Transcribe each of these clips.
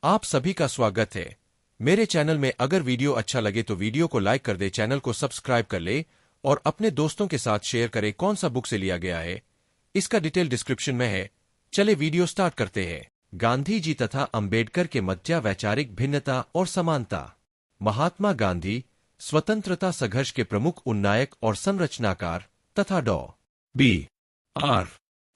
आप सभी का स्वागत है मेरे चैनल में। अगर वीडियो अच्छा लगे तो वीडियो को लाइक कर दे, चैनल को सब्सक्राइब कर ले और अपने दोस्तों के साथ शेयर करें। कौन सा बुक से लिया गया है इसका डिटेल डिस्क्रिप्शन में है। चले वीडियो स्टार्ट करते हैं। गांधी जी तथा अंबेडकर के मध्य वैचारिक भिन्नता और समानता। महात्मा गांधी स्वतंत्रता संघर्ष के प्रमुख उन्नायक और संरचनाकार तथा डॉ. बी. आर.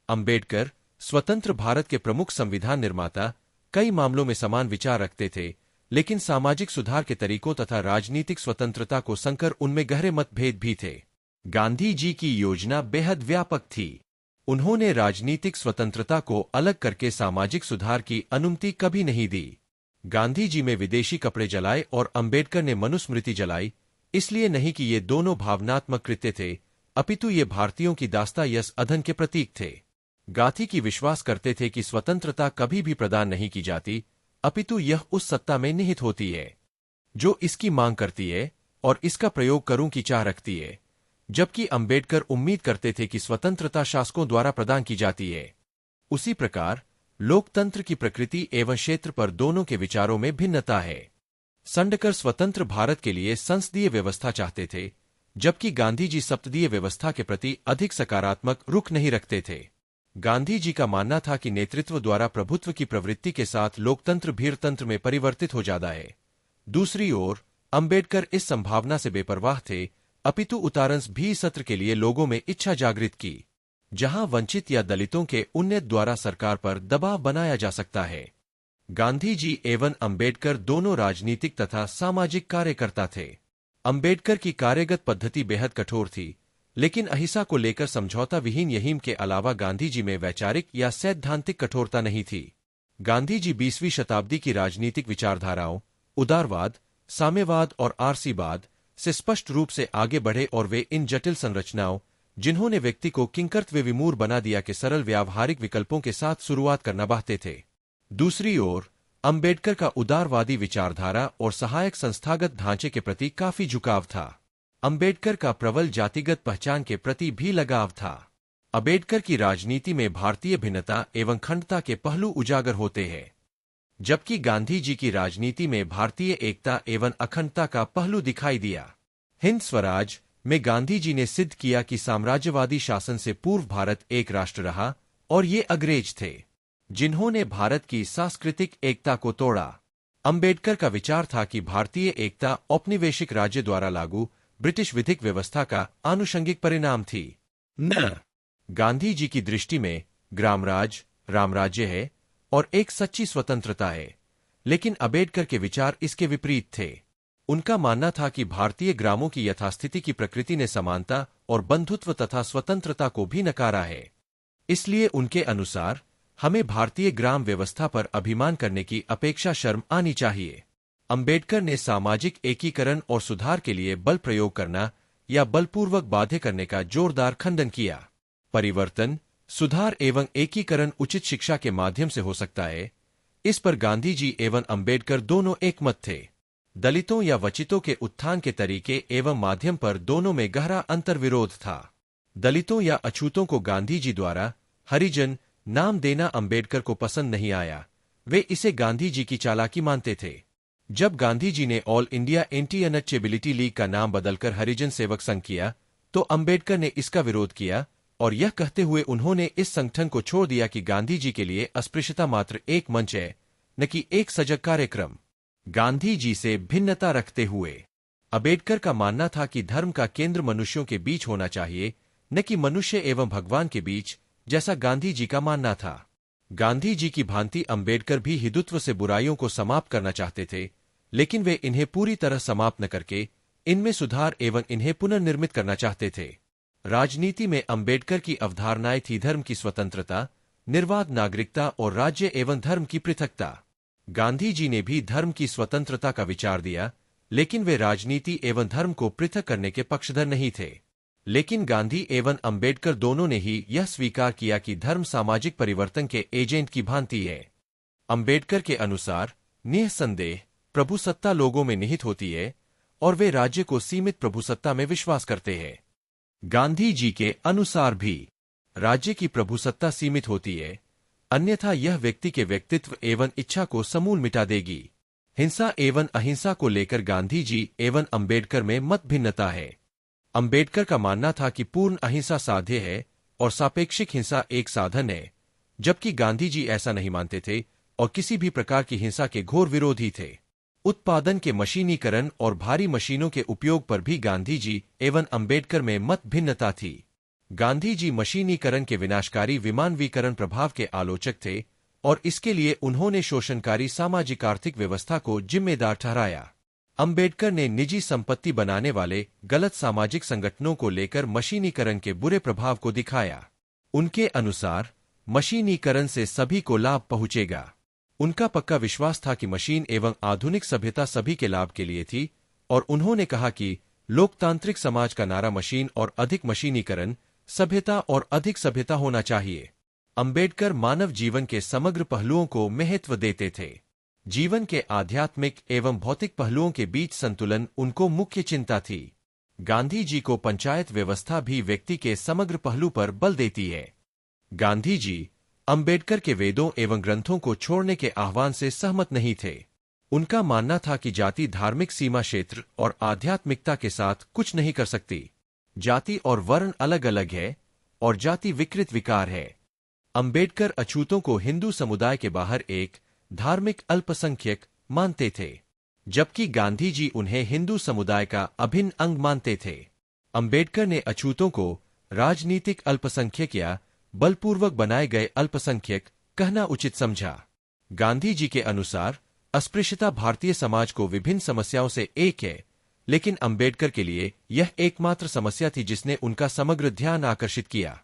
अंबेडकर स्वतंत्र भारत के प्रमुख संविधान निर्माता कई मामलों में समान विचार रखते थे, लेकिन सामाजिक सुधार के तरीकों तथा राजनीतिक स्वतंत्रता को संकर उनमें गहरे मतभेद भी थे। गांधी जी की योजना बेहद व्यापक थी। उन्होंने राजनीतिक स्वतंत्रता को अलग करके सामाजिक सुधार की अनुमति कभी नहीं दी। गांधी जी में विदेशी कपड़े जलाए और अंबेडकर ने मनुस्मृति जलाई, इसलिए नहीं कि ये दोनों भावनात्मक कृत्य थे, अपितु ये भारतीयों की दास्ता यस अधन के प्रतीक थे। गांधी की विश्वास करते थे कि स्वतंत्रता कभी भी प्रदान नहीं की जाती, अपितु यह उस सत्ता में निहित होती है जो इसकी मांग करती है और इसका प्रयोग करूं की चाह रखती है, जबकि अंबेडकर उम्मीद करते थे कि स्वतंत्रता शासकों द्वारा प्रदान की जाती है। उसी प्रकार लोकतंत्र की प्रकृति एवं क्षेत्र पर दोनों के विचारों में भिन्नता है। संडकर स्वतंत्र भारत के लिए संसदीय व्यवस्था चाहते थे, जबकि गांधी जी सप्तदीय व्यवस्था के प्रति अधिक सकारात्मक रुख नहीं रखते थे। गांधी जी का मानना था कि नेतृत्व द्वारा प्रभुत्व की प्रवृत्ति के साथ लोकतंत्र भीड़तंत्र में परिवर्तित हो जाता है। दूसरी ओर अंबेडकर इस संभावना से बेपरवाह थे, अपितु उतारंस भी सत्र के लिए लोगों में इच्छा जागृत की, जहां वंचित या दलितों के उन्नत द्वारा सरकार पर दबाव बनाया जा सकता है। गांधी जी एवं अंबेडकर दोनों राजनीतिक तथा सामाजिक कार्यकर्ता थे। अंबेडकर की कार्यगत पद्धति बेहद कठोर थी, लेकिन अहिंसा को लेकर समझौता विहीन यहीम के अलावा गांधी जी में वैचारिक या सैद्धांतिक कठोरता नहीं थी। गांधी जी 20वीं शताब्दी की राजनीतिक विचारधाराओं उदारवाद, साम्यवाद और आरसीवाद से स्पष्ट रूप से आगे बढ़े और वे इन जटिल संरचनाओं, जिन्होंने व्यक्ति को किंकर्तव्य विमूढ़ बना दिया, के सरल व्यावहारिक विकल्पों के साथ शुरुआत करना चाहते थे। दूसरी ओर अंबेडकर का उदारवादी विचारधारा और सहायक संस्थागत ढांचे के प्रति काफी झुकाव था। अंबेडकर का प्रबल जातिगत पहचान के प्रति भी लगाव था। अंबेडकर की राजनीति में भारतीय भिन्नता एवं खंडता के पहलू उजागर होते हैं, जबकि गांधी जी की राजनीति में भारतीय एकता एवं अखंडता का पहलू दिखाई दिया। हिंद स्वराज में गांधी जी ने सिद्ध किया कि साम्राज्यवादी शासन से पूर्व भारत एक राष्ट्र रहा और ये अंग्रेज थे जिन्होंने भारत की सांस्कृतिक एकता को तोड़ा। अंबेडकर का विचार था कि भारतीय एकता औपनिवेशिक राज्य द्वारा लागू ब्रिटिश विधिक व्यवस्था का आनुषंगिक परिणाम थी। न गांधी जी की दृष्टि में ग्रामराज रामराज्य है और एक सच्ची स्वतंत्रता है, लेकिन अंबेडकर के विचार इसके विपरीत थे। उनका मानना था कि भारतीय ग्रामों की यथास्थिति की प्रकृति ने समानता और बंधुत्व तथा स्वतंत्रता को भी नकारा है। इसलिए उनके अनुसार हमें भारतीय ग्राम व्यवस्था पर अभिमान करने की अपेक्षा शर्म आनी चाहिए। अंबेडकर ने सामाजिक एकीकरण और सुधार के लिए बल प्रयोग करना या बलपूर्वक बाध्य करने का जोरदार खंडन किया। परिवर्तन, सुधार एवं एकीकरण उचित शिक्षा के माध्यम से हो सकता है, इस पर गांधी जी एवं अंबेडकर दोनों एकमत थे। दलितों या वंचितों के उत्थान के तरीके एवं माध्यम पर दोनों में गहरा अंतर्विरोध था। दलितों या अछूतों को गांधी जी द्वारा हरिजन नाम देना अंबेडकर को पसंद नहीं आया। वे इसे गांधी जी की चालाकी मानते थे। जब गांधी जी ने all India anti untouchability league का नाम बदलकर हरिजन सेवक संघ किया, तो अंबेडकर ने इसका विरोध किया और यह कहते हुए उन्होंने इस संगठन को छोड़ दिया कि गांधी जी के लिए अस्पृश्यता मात्र एक मंच है, न कि एक सजग कार्यक्रम। गांधी जी से भिन्नता रखते हुए अंबेडकर का मानना था कि धर्म का केंद्र मनुष्यों के बीच होना चाहिए, न कि मनुष्य एवं भगवान के बीच, जैसा गांधी जी का मानना था। गांधी जी की भांति अंबेडकर भी हिंदुत्व से बुराइयों को समाप्त करना चाहते थे, लेकिन वे इन्हें पूरी तरह समाप्त न करके इनमें सुधार एवं इन्हें पुनर्निर्मित करना चाहते थे। राजनीति में अंबेडकर की अवधारणाएं थी धर्म की स्वतंत्रता, निर्वाध नागरिकता और राज्य एवं धर्म की पृथकता। गांधी जी ने भी धर्म की स्वतंत्रता का विचार दिया, लेकिन वे राजनीति एवं धर्म को पृथक करने के पक्षधर नहीं थे। लेकिन गांधी एवं अंबेडकर दोनों ने ही यह स्वीकार किया कि धर्म सामाजिक परिवर्तन के एजेंट की भांति है। अंबेडकर के अनुसार निःसंदेह प्रभुसत्ता लोगों में निहित होती है और वे राज्य को सीमित प्रभुसत्ता में विश्वास करते हैं। गांधी जी के अनुसार भी राज्य की प्रभुसत्ता सीमित होती है, अन्यथा यह व्यक्ति के व्यक्तित्व एवं इच्छा को समूल मिटा देगी। हिंसा एवं अहिंसा को लेकर गांधी जी एवं अंबेडकर में मत भिन्नता है। अंबेडकर का मानना था कि पूर्ण अहिंसा साध्य है और सापेक्षिक हिंसा एक साधन है, जबकि गांधी जी ऐसा नहीं मानते थे और किसी भी प्रकार की हिंसा के घोर विरोधी थे। उत्पादन के मशीनीकरण और भारी मशीनों के उपयोग पर भी गांधी जी एवं अंबेडकर में मत भिन्नता थी। गांधी जी मशीनीकरण के विनाशकारी विमानवीकरण प्रभाव के आलोचक थे और इसके लिए उन्होंने शोषणकारी सामाजिक आर्थिक व्यवस्था को जिम्मेदार ठहराया। अंबेडकर ने निजी संपत्ति बनाने वाले गलत सामाजिक संगठनों को लेकर मशीनीकरण के बुरे प्रभाव को दिखाया। उनके अनुसार मशीनीकरण से सभी को लाभ पहुंचेगा। उनका पक्का विश्वास था कि मशीन एवं आधुनिक सभ्यता सभी के लाभ के लिए थी और उन्होंने कहा कि लोकतांत्रिक समाज का नारा मशीन और अधिक मशीनीकरण, सभ्यता और अधिक सभ्यता होना चाहिए। अंबेडकर मानव जीवन के समग्र पहलुओं को महत्व देते थे। जीवन के आध्यात्मिक एवं भौतिक पहलुओं के बीच संतुलन उनको मुख्य चिंता थी। गांधी जी को पंचायत व्यवस्था भी व्यक्ति के समग्र पहलू पर बल देती है। गांधी जी अंबेडकर के वेदों एवं ग्रंथों को छोड़ने के आह्वान से सहमत नहीं थे। उनका मानना था कि जाति धार्मिक सीमा क्षेत्र और आध्यात्मिकता के साथ कुछ नहीं कर सकती। जाति और वर्ण अलग अलग है और जाति विकृत विकार है। अंबेडकर अछूतों को हिंदू समुदाय के बाहर एक धार्मिक अल्पसंख्यक मानते थे, जबकि गांधी जी उन्हें हिंदू समुदाय का अभिन्न अंग मानते थे। अंबेडकर ने अछूतों को राजनीतिक अल्पसंख्यक या बलपूर्वक बनाए गए अल्पसंख्यक कहना उचित समझा। गांधी जी के अनुसार अस्पृश्यता भारतीय समाज को विभिन्न समस्याओं से एक है, लेकिन अंबेडकर के लिए यह एकमात्र समस्या थी जिसने उनका समग्र ध्यान आकर्षित किया।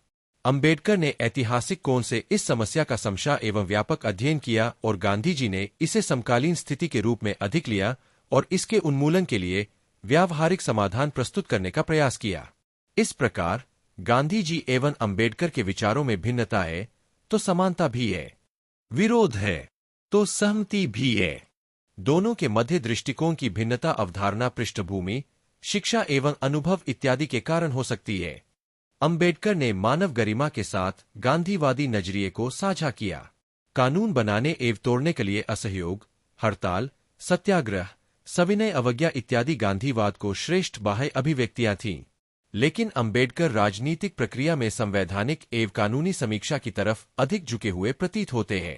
अंबेडकर ने ऐतिहासिक कोण से इस समस्या का समझा एवं व्यापक अध्ययन किया और गांधी जी ने इसे समकालीन स्थिति के रूप में अधिक लिया और इसके उन्मूलन के लिए व्यावहारिक समाधान प्रस्तुत करने का प्रयास किया। इस प्रकार गांधी जी एवं अंबेडकर के विचारों में भिन्नता है तो समानता भी है, विरोध है तो सहमति भी है। दोनों के मध्य दृष्टिकोण की भिन्नता अवधारणा, पृष्ठभूमि, शिक्षा एवं अनुभव इत्यादि के कारण हो सकती है। अंबेडकर ने मानव गरिमा के साथ गांधीवादी नजरिए को साझा किया। कानून बनाने एवं तोड़ने के लिए असहयोग, हड़ताल, सत्याग्रह, सविनय अवज्ञा इत्यादि गांधीवाद को श्रेष्ठ बाह्य अभिव्यक्तियां थीं। लेकिन अंबेडकर राजनीतिक प्रक्रिया में संवैधानिक एवं कानूनी समीक्षा की तरफ अधिक झुके हुए प्रतीत होते हैं।